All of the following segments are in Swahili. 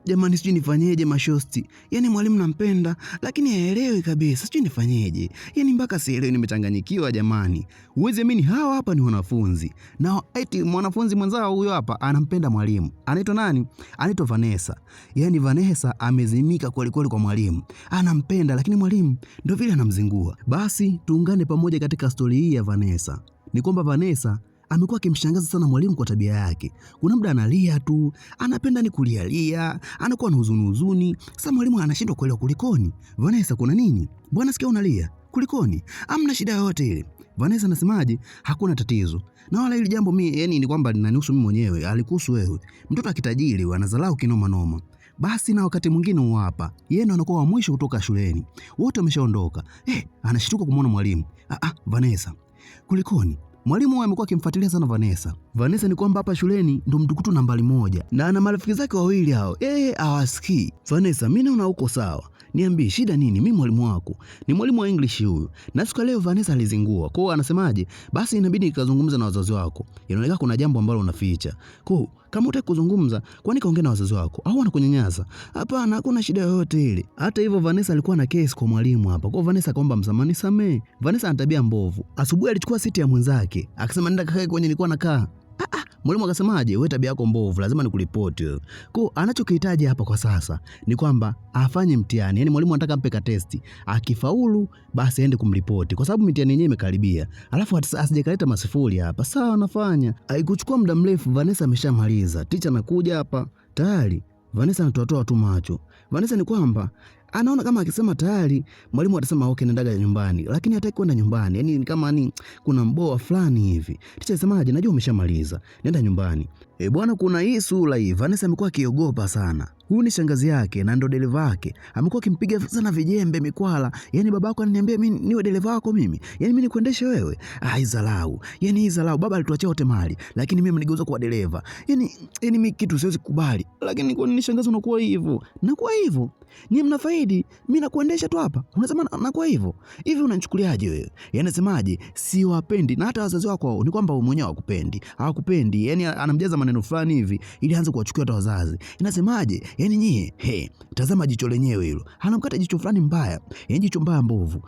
jamani sijui nifanyeje mashosti. Yaani mwalimu nampenda lakini haelewi kabisa. Sijui nifanyeje. Yaani mpaka sielewi nimechanganyikiwa jamani. Uweze mimi hawa hapa ni wanafunzi. Na eti mwanafunzi mwenzao huyo hapa anampenda mwalimu. Anaitwa nani? Anaitwa Vanessa. Yaani Vanessa amezimika kweli kweli kwa mwalimu. Anampenda lakini mwalimu ndio vile anamzingua. Basi tuungane pamoja katika stori hii ya Vanessa. Ni kwamba Vanessa amekuwa akimshangaza sana mwalimu kwa tabia yake. Kuna muda analia tu, anapenda ni kulialia, anakuwa na huzuni. Sasa mwalimu anashindwa kuelewa kulikoni. Vanessa kuna nini? Mbona sikia unalia? Kulikoni? Hamna shida yoyote ile. Vanessa anasemaje? Hakuna tatizo. Na wala hili jambo mimi yani ni kwamba linanihusu mimi mwenyewe, alikuhusu wewe. Mtoto akitajiri anazalau kinoma noma. Basi na wakati mwingine hapa, yeye ndo anakuwa wa mwisho kutoka shuleni. Wote wameshaondoka. Anashtuka kumwona mwalimu. Vanessa. Kulikoni? Mwalimu amekuwa akimfuatilia sana Vanessa. Vanessa ni kwamba hapa shuleni ndo mtukutu nambari 1 na ana marafiki zake wawili hao. Hawasikii. Vanessa, mimi naona uko sawa. Niambie shida nini? Mimi mwalimu wako. Ni mwalimu wa English huyu. Na siku leo Vanessa alizingua. Kwa hiyo anasemaje? Basi inabidi nikazungumza na wazazi wako. Inaonekana kuna jambo ambalo unaficha. Kwa kama hutaki kuzungumza, kwani kaongea na wazazi wako au wanakunyanyasa? Hapana, hakuna shida yoyote ile. Hata hivyo Vanessa alikuwa na kesi kwa mwalimu hapa. Kwa Vanessa akaomba msamaha, nisamee. Vanessa ana tabia mbovu. Asubuhi alichukua siti ya mwenzake, akasema nenda kakae kwenye nilikuwa nakaa. Mwalimu akasemaje? Wewe tabia yako mbovu, lazima nikuripoti. Kwa anachokihitaji hapa kwa sasa ni kwamba afanye mtihani. Yaani mwalimu anataka ampe testi. Akifaulu basi aende kumripoti kwa sababu mtihani yenyewe imekaribia. Alafu asijekaleta masifuri hapa. Sawa anafanya. Haikuchukua muda mrefu Vanessa ameshamaliza. Teacher anakuja hapa. Tayari Vanessa anatoa tu macho. Vanessa ni kwamba anaona kama akisema tayari mwalimu atasema okay nendaga nyumbani, lakini hataki kwenda nyumbani. Yaani kama kuna mboa fulani hivi. Teacher asemaje? Najua umeshamaliza, nenda nyumbani. Bwana kuna hii sura hii. Vanessa amekuwa akiogopa sana. Huyu ni shangazi yake na ndo dereva wake. Amekuwa akimpiga sana vijembe mikwala. Yaani babako ananiambia mimi niwe dereva wako mimi. Yaani mimi nikuendeshe wewe. Izalau. Yaani izalau. Baba alituachia wote mali, lakini mimi nigeuza kuwa dereva. Yaani mimi kitu siwezi kukubali. Lakini kwa nini shangazi unakuwa hivyo? Nakuwa hivyo. Ni mnafaidi, mimi nakuendesha tu hapa. Unasema nakuwa hivyo. Hivi unanichukuliaje wewe? Yaani nasemaje? Si wapendi na hata wazazi wako ni kwamba wewe mwenyewe hawakupendi. Hawakupendi. Yaani anamjaza maneno fulani hivi ili aanze kuwachukia hata wazazi. Inasemaje? Yaani nyie, tazama jicho lenyewe hilo. Anamkata jicho fulani mbaya. Yaani jicho mbaya mbovu.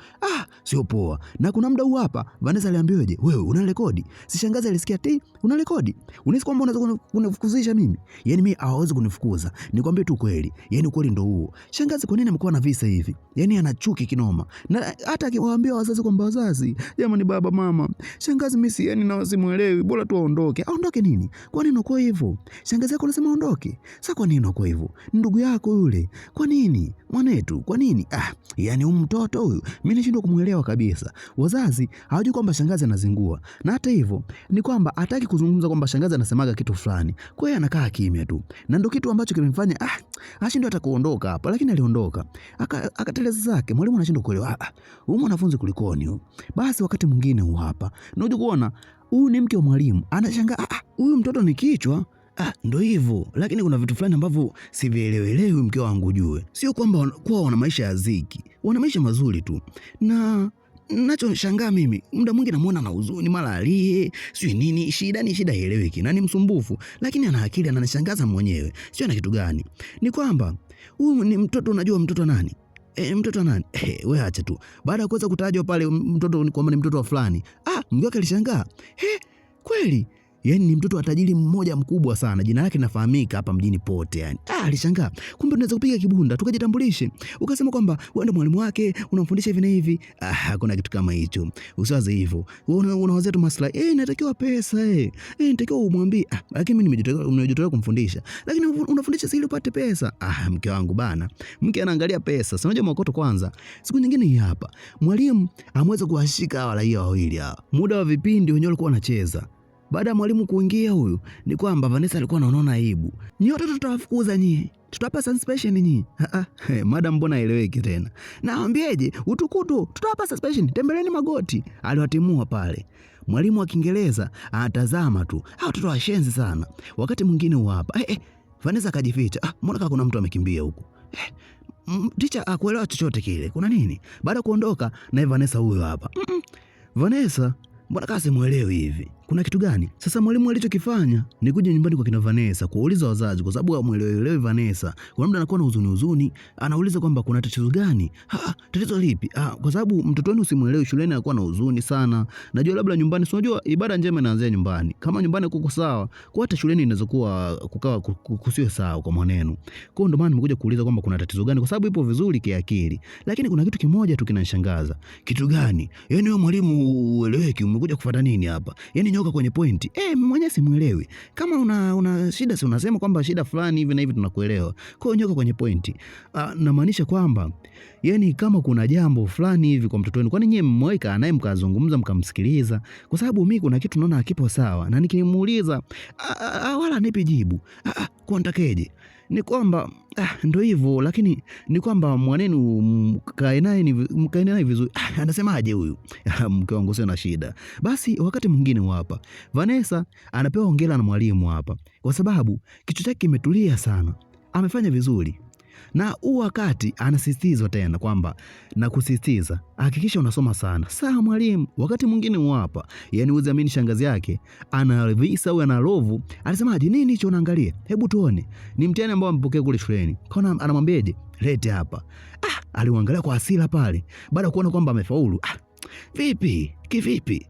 Sio poa. Na kuna muda huu hapa Vanessa aliambiwaje? Wewe unarekodi? Si shangazi alisikia unarekodi? Unahisi kwamba unaweza kunifukuzisha mimi? Yaani mimi hawezi kunifukuza. Nikwambie tu kweli. Yaani ukweli ndio huo. Shangazi kwa nini amekuwa na visa hivi? Yaani ana chuki kinoma. Na hata akiwaambia wazazi kwamba wazazi, jamani baba mama, shangazi mimi yani na simuelewi, bora tu aondoke. Aondoke nini? Kwa nini uko hivyo? Shangazi yako anasema aondoke. Sasa kwa nini uko hivyo? Ndugu yako yule. Kwa nini? Mwanetu, kwa nini? Yaani mtoto huyu mimi nishindwa kumuelewa kabisa. Wazazi hawajui kwamba shangazi anazingua. Na hata hivyo ni kwamba hataki kuzungumza kwamba shangazi anasemaga kitu fulani. Kwa hiyo anakaa kimya tu. Na ndio kitu ambacho kimemfanya ashindwe hata kuondoka hapa, lakini aliondoka. Akateleza zake. Mwalimu anashindwa kuelewa. Huyu mwanafunzi kulikoni huyu? Basi wakati mwingine huu hapa. Unajua kuona huyu ni mke wa mwalimu. Anashangaa huyu mtoto ni kichwa. Ndio hivyo. Lakini kuna vitu fulani ambavyo sivielewelewi mke wangu jue. Sio kwamba kwa wana maisha ya ziki. Wana maisha mazuri tu. Na nachoshangaa mimi, muda mwingi namuona na huzuni, mara alie, sio nini, shida ieleweki. Na ni msumbufu, lakini ana akili, ananishangaza mwenyewe. Sio na kitu gani? Ni kwamba huyu ni mtoto, unajua mtoto nani? Mtoto nani? Wewe acha tu. Baada ya kuweza kutajwa pale mtoto ni kwamba ni mtoto wa fulani. Mke wake alishangaa. Kweli? Yaani ni mtoto wa tajiri mmoja mkubwa sana. Jina lake linafahamika hapa mjini pote yani. Alishangaa. Kumbe unaweza kupiga kibunda, tukajitambulishe. Ukasema kwamba wewe ndio mwalimu wake, unamfundisha hivi na hivi. Hakuna kitu kama hicho. Usiwaze hivyo. Wewe unawazia tu maslahi. Inatakiwa pesa inatakiwa umwambie. Lakini mimi nimejitolea kumfundisha. Lakini unafundisha ili upate pesa. Mke wangu bana. Mke anaangalia pesa. Sasa unajua makoto kwanza. Siku nyingine hii hapa. Mwalimu ameweza kuwashika hawa raia wawili hawa. Muda wa vipindi wenyewe walikuwa wanacheza. Baada ya mwalimu kuingia huyu, ni kwamba Vanessa alikuwa anaona aibu. Nyie watoto tutawafukuza nyie. Tutawapa suspension nyie. Madam mbona haeleweki tena. Naambieje, utukutu, tutawapa suspension, tembeleni magoti. Aliwatimua pale. Mwalimu wa Kiingereza anatazama tu. Watoto washenzi sana. Wakati mwingine hapa. Vanessa akajificha. Mbona kama kuna mtu amekimbia huko. Teacher hakuelewa chochote kile. Kuna nini? Baada kuondoka na Vanessa huyo hapa. Vanessa mbona kasi muelewi hivi? kuna kitu gani? Sasa mwalimu alichokifanya ni kuja nyumbani kwa kina Vanessa kuuliza wazazi, kwa sababu hamuelewi Vanessa. Kuna muda anakuwa na huzuni, anauliza kwamba kuna tatizo gani? Tatizo lipi? Kwa sababu mtoto wenu usimuelewi shuleni anakuwa na huzuni sana. Najua labda nyumbani, si unajua ibada njema inaanzia nyumbani. Kama nyumbani kuko sawa, kwa hata shuleni inaweza kuwa kukawa kusiwe sawa kwa maneno. Kwa hiyo ndio maana nimekuja kuuliza kwamba kuna tatizo gani, kwa sababu ipo vizuri kiakili. Lakini kuna kitu kimoja tu kinanishangaza. Kitu gani? Yaani wewe mwalimu ueleweki, umekuja kufuata nini hapa? Yaani nyoka kwenye pointi. Mimi mwenyewe simuelewi. Kama una shida, si unasema kwamba shida fulani hivi na hivi, tunakuelewa. Kwa hiyo nyoka kwenye pointi. Namaanisha kwamba yaani kama kuna jambo fulani hivi kwa mtoto wenu, kwani nyinyi mmeweka naye mkazungumza mkamsikiliza? Kwa sababu mimi kuna kitu naona hakipo sawa, na nikimuuliza wala nipi jibu. Kwa nitakeje? Ni kwamba ndio hivyo, lakini ni kwamba mwanenu mkae naye vizuri. Anasemaje huyu? Mke wangu sio na shida. Basi wakati mwingine hapa Vanessa anapewa hongera na mwalimu hapa, kwa sababu kichwa chake kimetulia sana, amefanya vizuri. Na huu wakati anasisitiza tena kwamba na kusisitiza hakikisha unasoma sana. Sawa mwalimu. Wakati mwingine hapa, yani uziamini shangazi yake ana visa au ana rovu. Alisemaje, nini hicho unaangalia? Hebu tuone. Ni mtihani ambao amepokea kule shuleni. Kaona anamwambiaje? Lete hapa. Aliangalia kwa hasira pale baada ya kuona kwamba amefaulu. Vipi? Kivipi?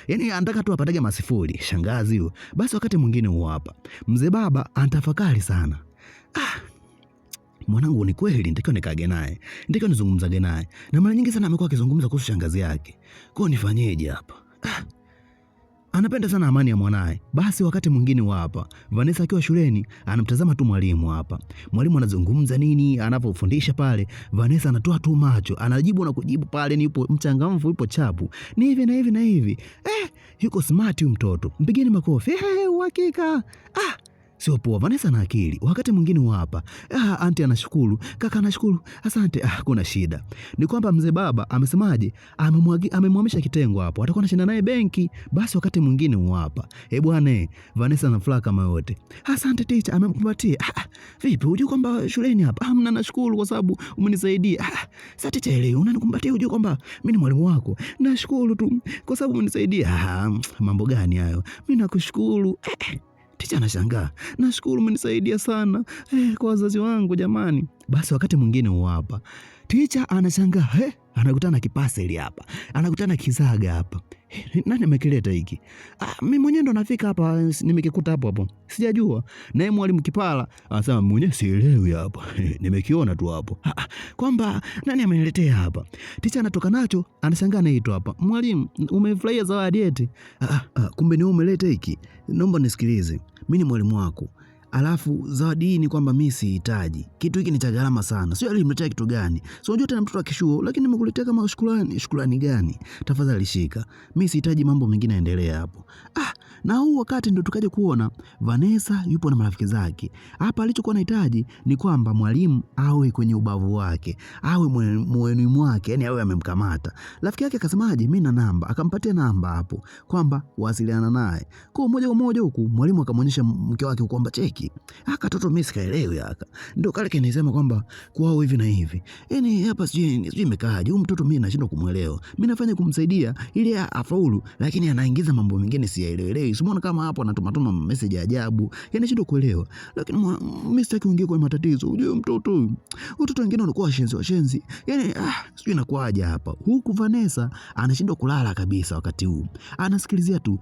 Yani anataka tu apatege masifuri shangazi huyo. Basi wakati mwingine hapa mzee baba anatafakari sana. Mwanangu ni kweli nitakiwa nikage naye, nitakiwa nizungumzage naye, na mara nyingi sana amekuwa akizungumza kuhusu shangazi yake. Kwa nifanyeje hapa? Anapenda sana amani ya mwanae. Basi wakati mwingine hapa Vanessa akiwa shuleni anamtazama tu mwalimu hapa. Mwalimu anazungumza nini, anapofundisha pale, Vanessa anatoa tu macho, anajibu na kujibu pale, ni yupo mchangamfu, yupo chapu. Ni hivi na hivi na hivi. Yuko smart huyu mtoto. Mpigeni makofi. Uhakika. Sio poa, Vanessa na akili. Wakati mwingine hapa anti anashukuru, kaka anashukuru, asante. Kuna shida. Ni kwamba mzee baba amesemaje? Amemhamisha kitengo hapo, atakuwa anashinda naye benki. Basi wakati mwingine hapa bwana Vanessa na furaha kama yote. Asante teacher, amemkumbatia. Vipi, unajua kwamba shuleni hapa mna nashukuru kwa sababu umenisaidia. Sasa teacher leo unanikumbatia, unajua kwamba mimi ni mwalimu wako. Nashukuru tu kwa sababu umenisaidia. Mambo gani hayo? Mimi nakushukuru. Ticha anashangaa. Nashukuru umenisaidia sana kwa wazazi wangu jamani. Basi wakati mwingine hapa ticha anashangaa, anakutana kipaseli hapa, anakutana kizaga hapa. Nani amekileta hiki? Mimi mwenyewe ndo nafika hapa, nimekikuta hapo. Sijajua. Naye mwalimu Kipala anasema mwenyewe sielewi hapa. Nimekiona tu hapo. Kwamba nani ameniletea hapa? Ticha anatoka nacho, anashangaa na hito hapa. Mwalimu, umefurahia zawadi eti? Kumbe ni umeleta hiki. Naomba nisikilize. Mimi ni mwalimu wako. Alafu zawadi hii ni kwamba mimi sihitaji. Kitu hiki ni cha gharama sana. Sio alimletea kitu gani? Sio unajua tena mtoto wa kishuo, lakini nimekuletea kama shukrani gani? Tafadhali shika. Mimi sihitaji mambo mengine yaendelee hapo. Na huu wakati ndo tukaje kuona Vanessa yupo na marafiki zake. Hapa alichokuwa anahitaji ni kwamba mwalimu awe kwenye ubavu wake, awe moyoni mwake, yani awe amemkamata. Rafiki yake akasemaje, mimi na namba, akampatia namba hapo kwamba wasiliana naye. Kwa moja kwa moja huku mwalimu akamwonyesha mke wake kwamba cheki. Katoto mimi sikaelewi haka. Ndio kale kinisema kwamba kwao hivi na hivi. Yaani hapa sijui imekaaje. Huyu mtoto mimi nashindwa kumuelewa. Mimi nafanya kumsaidia ili afaulu, lakini anaingiza mambo mengine siyaelewi. Umeona kama hapo anatuma message ya ajabu. Yaani shida kuelewa. Lakini mimi sitaki kuingia kwa matatizo. Unajua mtoto wengine wanakuwa washenzi. Yaani sijui inakuaje hapa. Huku Vanessa anashindwa kulala kabisa wakati huu. Anasikilizia tu.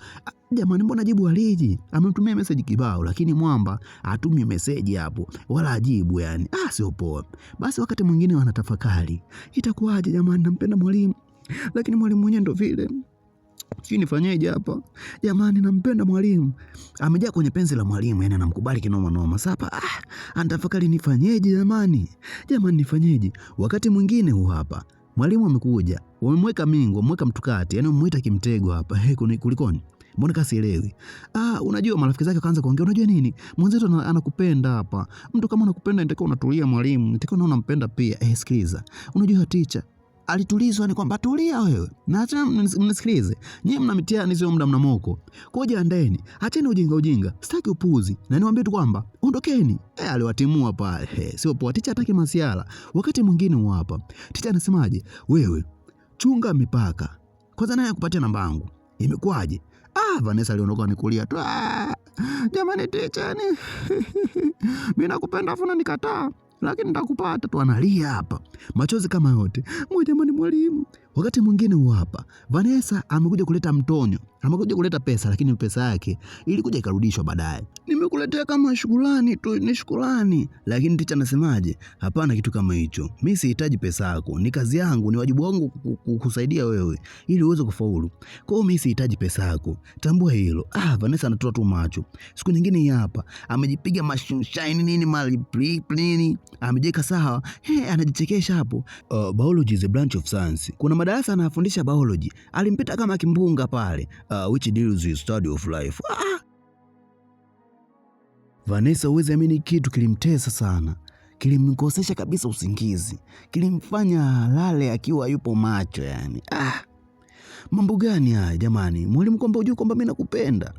Jamani, mbona jibu aliji? Amemtumia message kibao, lakini mwamba atumi message hapo wala ajibu yani. Sio poa. Basi wakati mwingine wanatafakari. Itakuwaje jamani, nampenda mwalimu. Lakini mwalimu mwenyewe ndo vile. Sijui nifanyeje hapa. Jamani, nampenda mwalimu. Amejaa kwenye penzi la mwalimu, yani anamkubali kinoma noma. Sasa anatafakari nifanyeje jamani? Jamani nifanyeje? Wakati mwingine hapa mwalimu amekuja. Wamemweka mingo, wamemweka mtukati, yani wamemuita kimtego hapa. Kulikoni? Mbona kasielewi? Unajua marafiki zake kaanza kuongea, unajua nini? Mwenzetu anakupenda hapa. Mtu kama anakupenda inatakiwa unatulia mwalimu. Inatakiwa unampenda pia. Sikiliza. Unajua teacher alitulizwa ni kwamba tulia wewe. Na acha mnisikilize. Nyinyi mna mitihani sio muda mna moko. Koja andeni. Acheni ujinga. Sitaki upuzi. Na niwaambie tu kwamba ondokeni. Aliwatimua pale. Sio poa, teacher hataki masiala. Wakati mwingine hapa teacher anasemaje? Wewe chunga mipaka. Kwanza naye kupatia namba yangu. Imekwaje? Vanessa aliondoka nikulia tu. Jamani teacher ni mimi nakupenda afu nikataa. Lakini nitakupata tu, analia hapa. Machozi kama yote. Jamani mwalimu. Wakati mwingine huo hapa, Vanessa amekuja kuleta mtonyo. Amekuja kuleta pesa, lakini pesa yake ilikuja ikarudishwa baadaye. Nimekuletea kama shukrani tu, ni shukrani. Lakini ticha anasemaje? Hapana kitu kama hicho. Mimi sihitaji pesa yako. Ni kazi yangu, ni wajibu wangu kukusaidia wewe ili uweze kufaulu. Kwa hiyo mimi sihitaji pesa yako. Tambua hilo. Vanessa anatoa tu macho. Siku nyingine hapa, amejipiga mashine nini mali nini. Amejeka sawa. Anajichekesha hapo. Biology is a branch of science. Kuna madarasa anafundisha biology. Alimpita kama kimbunga pale. Which deals with study of life. Vanessa huwezi amini kitu kilimtesa sana. Kilimkosesha kabisa usingizi. Kilimfanya lale akiwa yupo macho yani. Mambo gani haya jamani? Mwalimu kwamba hujui kwamba mimi nakupenda.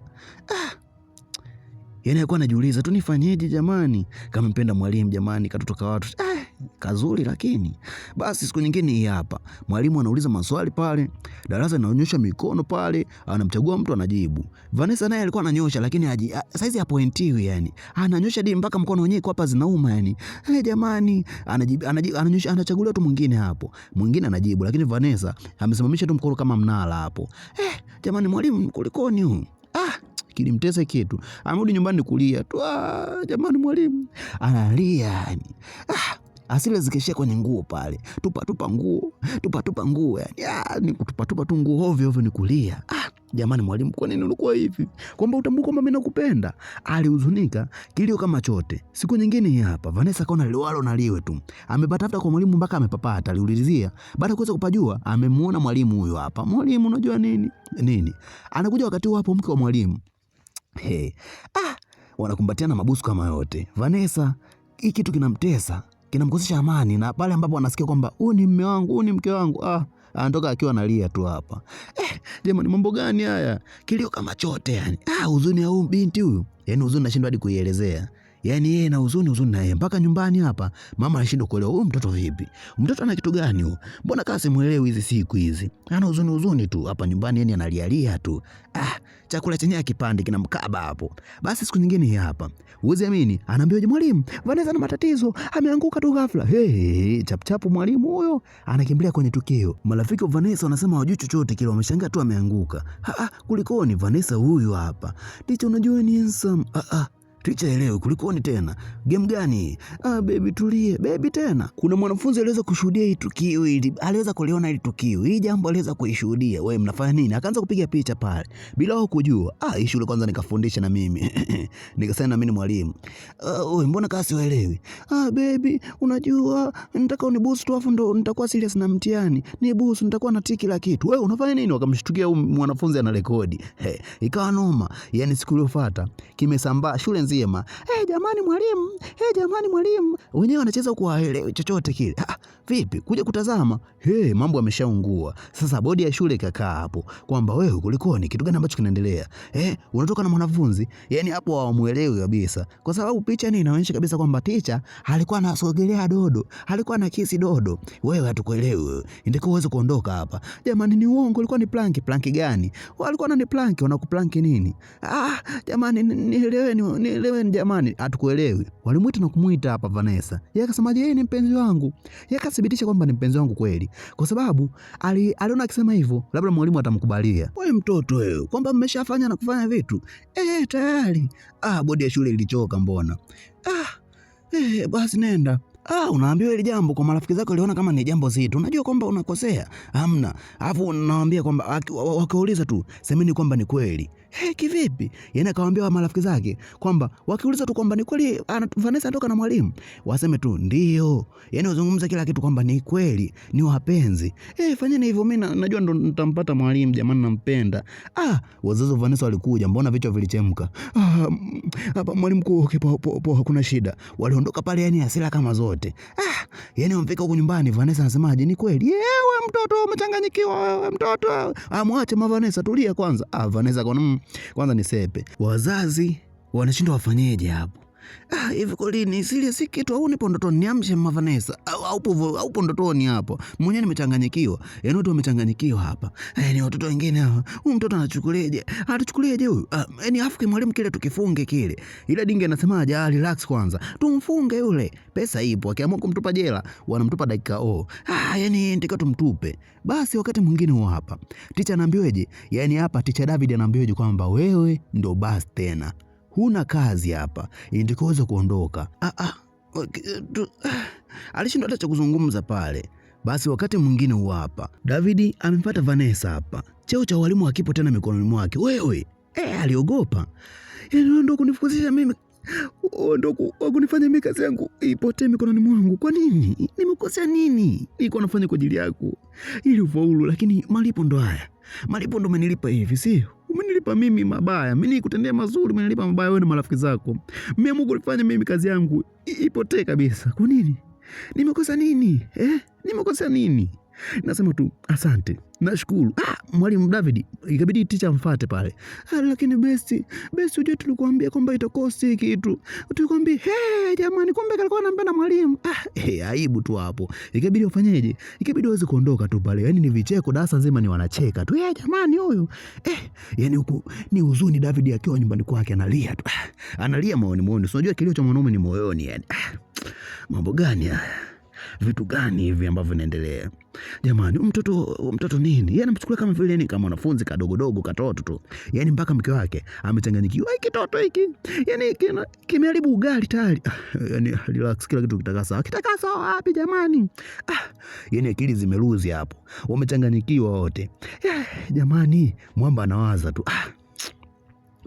Yaani alikuwa anajiuliza tu nifanyeje jamani? Kama mpenda mwalimu jamani, katotoka watu. Kazuri lakini. Basi siku nyingine hii hapa. Mwalimu anauliza maswali pale. Darasa linaonyesha mikono pale. Anamchagua mtu anajibu. Vanessa naye alikuwa ananyosha lakini saizi hapointiwi yani. Ananyosha hadi mpaka mkono wenyewe kwa hapa zinauma yani. Jamani, ananyosha, anachagulia tu mwingine hapo. Mwingine anajibu lakini Vanessa amesimamisha tu mkono kama mnala hapo. Jamani mwalimu kulikoni huyu? Kilimtesa kitu. Amerudi nyumbani kulia tu. Jamani mwalimu analia yani. Asile zikishia kwenye nguo pale. Tupa nguo. Tupa nguo yani. Ni kutupa tu nguo ovyo ovyo ni kulia. Jamani mwalimu kwa nini ulikuwa hivi? Kwamba utambua kwamba mimi nakupenda. Alihuzunika kilio kama chote. Siku nyingine hapa Vanessa kaona liwalo na liwe tu. Amepatafuta kwa mwalimu mpaka amepapata. Aliulizia. Baada kuweza kupajua amemuona mwalimu huyo hapa. Mwalimu unajua nini? Anakuja wakati huo hapo mke wa mwalimu. Wanakumbatiana mabusu kama yote. Vanessa hiki kitu kinamtesa, kinamkosesha amani, na pale ambapo anasikia kwamba huyu ni mume wangu, huyu ni mke wangu, anatoka akiwa analia tu hapa. Jamani mambo gani haya? Kilio kama chote yani. Huzuni ya huyu binti huyu. Yaani huzuni nashindwa hadi kuielezea. Yaani yeye na huzuni na yeye mpaka nyumbani hapa mama anashindwa kuelewa huyu mtoto vipi? Mtoto ana kitu gani huyu? Mbona kama simuelewi hizi siku hizi? Ana huzuni tu hapa nyumbani yani analialia tu. Chakula chenyewe kipande kinamkaba hapo. Basi siku nyingine hapa. Uweze amini anaambiwa mwalimu, Vanessa ana matatizo, ameanguka tu ghafla. Chapu mwalimu huyo anakimbilia kwenye tukio. Marafiki wa Vanessa wanasema hawajui chochote kile, wameshangaa tu ameanguka. Kulikoni Vanessa huyu hapa? Ticha unajua ni handsome. Ticha elewe kulikoni tena? Game gani? Baby tulie. Baby tena. Kuna mwanafunzi aliweza kushuhudia hii tukio hili. Aliweza kuliona hili tukio. Hii jambo aliweza kuishuhudia. Wewe mnafanya nini? Akaanza kupiga picha pale. Bila wao kujua. Hii shule kwanza nikafundisha na mimi. Nikasema na mimi ni mwalimu. Mbona kasi waelewi? Baby, unajua nataka unibusu tu afu ndo nitakuwa serious na mtihani. Nibusu nitakuwa na tiki la kitu. Wewe unafanya nini? Wakamshtukia mwanafunzi ana rekodi. Ikawa noma. Yaani siku iliyofuata kimesambaa shule nzima. Jamani mwalimu, jamani mwalimu. Wenyewe wanacheza huko hawaelewi chochote kile. Vipi? Kuja kutazama. Mambo yameshaungua. Sasa bodi ya shule ikakaa hapo kwamba wewe kulikoni, kitu gani ambacho kinaendelea? Unatoka na mwanafunzi. Yaani hapo hawamuelewi kabisa. Kwa sababu picha ni inaonyesha kabisa kwamba ticha alikuwa anasogelea dodo. Alikuwa anakisi dodo. Wewe hatukuelewi wewe. Ndiko uweze kuondoka hapa. Jamani ni uongo, ilikuwa ni planki. Planki gani? Walikuwa ni planki, wanakuplanki nini? Jamani nieleweni jamani, hatukuelewi. Walimuita na kumuita hapa Vanessa. Yeye akasemaje yeye ni mpenzi wangu. Yeye akathibitisha kwamba ni mpenzi wangu kweli. Kwa sababu aliona akisema hivyo, labda mwalimu atamkubalia. Wewe mtoto wewe, kwamba mmeshafanya na kufanya vitu. Tayari. Bodi ya shule ilichoka mbona. Basi nenda. Unaambiwa ile jambo kwa marafiki zako waliona kama ni jambo zito. Unajua kwamba unakosea. Hamna. Alafu unawaambia kwamba wakiuliza tu, semeni kwamba ni kweli. Kivipi? Yaani akawaambia wa marafiki zake kwamba wakiuliza tu kwamba ni kweli Vanessa anatoka na mwalimu, waseme tu ndio. Yaani wazungumza kila kitu kwamba ni kweli, ni wapenzi. Fanyeni hivyo, mimi najua ndo nitampata mwalimu jamani, nampenda. Wazazi wa Vanessa walikuja, mbona vichwa vilichemka. Hapa mwalimu kwa hakuna shida. Waliondoka pale yani hasira kama zote. Yaani wamfika huko nyumbani Vanessa anasemaje ni kweli. Wewe mtoto umechanganyikiwa wewe mtoto. Mwache Vanessa tulia kwanza. Vanessa kwanza ni sepe. Wazazi wanashindwa wafanyeje hapo. Hivi Colin, serious si kitu au nipo ndotoni? Niamshe Mama Vanessa. Au ndotoni hapo. Mwenyewe nimechanganyikiwa. Yaani watu wamechanganyikiwa hapa. Ni watoto wengine hawa. Huyu mtoto anachukuliaje? Atuchukuliaje huyu? Yaani afuke mwalimu kile tukifunge kile. Ila dinge anasemaje? Relax kwanza. Tumfunge yule. Pesa ipo. Akiamua kumtupa jela, wanamtupa dakika yaani ndika tumtupe. Basi wakati mwingine huo hapa. Ticha anaambiweje? Yaani hapa Ticha David anaambiweje kwamba wewe ndo basi tena. Huna kazi hapa, indikoza kuondoka. Alishindwa hata cha kuzungumza pale. Basi wakati mwingine huo hapa, David amempata Vanessa hapa. Cheo cha walimu hakipo tena mikononi mwake. Wewe, aliogopa. Yaani ndo kunifukuzisha mimi. Ndo kunifanya mimi kazi yangu ipotee mikononi mwangu. Kwa nini? Nimekosea nini? Nilikuwa nafanya kwa ajili yako ili ufaulu, lakini malipo ndo haya. Malipo ndo umenilipa hivi, sio? Umenilipa mimi mabaya. Mimi nikutendea mazuri, umenilipa mabaya wewe na marafiki zako. Mimi kulifanya mimi kazi yangu ipotee kabisa. Kwa nini? Nimekosa nini? Nimekosa nini? Nasema tu asante. Nashukuru. Mwalimu David ikabidi Ticha mfuate pale. Lakini besti uje tulikuambia kwamba itakosti kitu. Tulikwambia jamani, kumbe alikuwa anampenda mwalimu. Aibu tu hapo. Ikabidi ufanyeje? Ikabidi uweze kuondoka tu pale. Yaani ni vicheko, darasa nzima ni wanacheka tu. Jamani huyu. Yaani huku ni huzuni. David akiwa nyumbani kwake analia tu. Analia moyoni. Unajua kilio cha mwanaume ni moyoni yani. Mambo gani haya? Vitu gani hivi ambavyo vinaendelea? Jamani, mtoto nini? Yeye anamchukulia kama vile ni kama wanafunzi kadogo katoto tu. Yaani mpaka mke wake amechanganyikiwa. Kitoto hiki. Yaani kimeharibu ugali tayari. Yaani relax, kila kitu kitaka sawa. Kitaka sawa wapi jamani? Yaani akili zimeluzi hapo. Wamechanganyikiwa wote. Jamani, mwamba anawaza tu.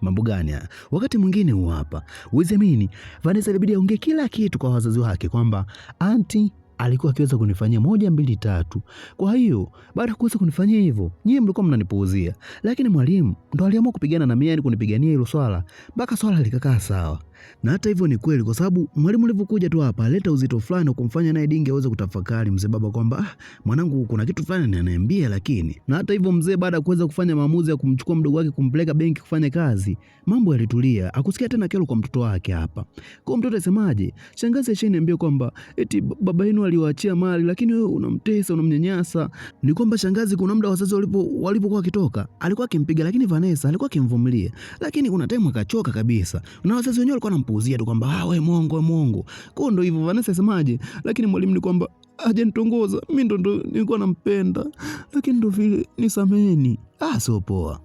Mambo gani haya? Wakati mwingine huo hapa. Uwezemini, Vanessa ilibidi aongee kila kitu kwa wazazi wake kwamba auntie alikuwa akiweza kunifanyia 1 2 3. Kwa hiyo baada ya kuweza kunifanyia hivyo, nyinyi mlikuwa mnanipuuzia. Lakini mwalimu ndo aliamua kupigana na mimi, yani kunipigania hilo swala mpaka swala likakaa sawa. Na hata hivyo ni kweli, kwa sababu mwalimu alivyokuja tu hapa aleta uzito fulani na kumfanya naye Dinge aweze kutafakari mzee baba kwamba mwanangu kuna kitu fulani ananiambia. Lakini na hata hivyo mzee baada ya kuweza kufanya maamuzi ya kumchukua mdogo wake kumpeleka benki kufanya kazi, mambo yalitulia. Akusikia tena kero kwa mtoto wake hapa. Kwa mtoto asemaje? Shangazi ashaniambia kwamba eti baba yenu aliwaachia mali, lakini wewe unamtesa, unamnyanyasa. Ni kwamba shangazi kuna muda wazazi walipokuwa wakitoka alikuwa akimpiga, lakini Vanessa alikuwa akimvumilia. Lakini kuna time akachoka kabisa. Na wazazi wenyewe walikuwa wanampuuzia tu kwamba wewe mwongo. Kwa ndo hivyo Vanessa asemaje? Lakini mwalimu ni kwamba hajanitongoza. Mimi ndo nilikuwa nampenda. Lakini ndo vile nisameheni. Sio poa.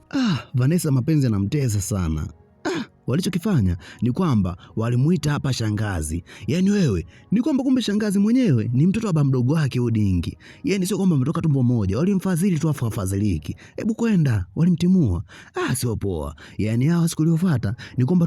Vanessa mapenzi yanamtesa sana. Walichokifanya ni kwamba walimuita hapa shangazi. Yaani wewe, ni kwamba kumbe shangazi mwenyewe ni mtoto wa baba mdogo wake Udingi. Yaani sio kwamba umetoka tumbo moja. Walimfadhili tu afadhiliki. Hebu kwenda, walimtimua. Sio poa. Yaani hao siku iliyofuata ni kwamba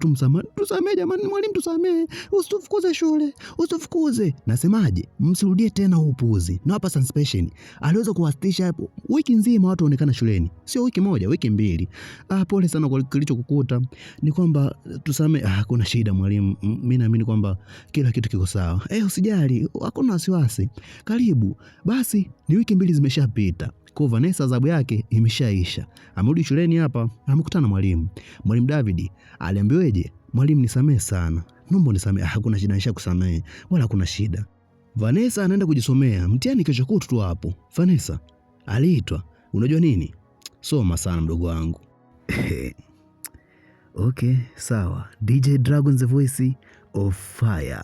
tusamee jamani, mwalimu tusamee. Usitufukuze shule. Usitufukuze. Nasemaje? Msirudie tena upuuzi. Na hapa suspension. Aliweza kuwasitisha hapo wiki nzima watu waonekana shuleni. Sio wiki moja, wiki 2. Pole sana kwa kilichokukuta. Ni kwamba tusame. Hakuna shida mwalimu. Mimi naamini kwamba kila kitu kiko sawa. Usijali, hakuna wasiwasi. Karibu. Basi ni wiki 2 zimeshapita. Kwa Vanessa adhabu yake imeshaisha. Amerudi shuleni hapa, amekutana na mwalimu. Mwalimu David aliambiweje? Mwalimu nisamee sana. Naomba nisamee. Hakuna shida, nishakusamee. Wala hakuna shida. Vanessa anaenda kujisomea mtihani kesho kutu tu hapo. Vanessa aliitwa. Unajua nini? Soma sana mdogo wangu. Okay, sawa. DJ Dragon, the voice of fire.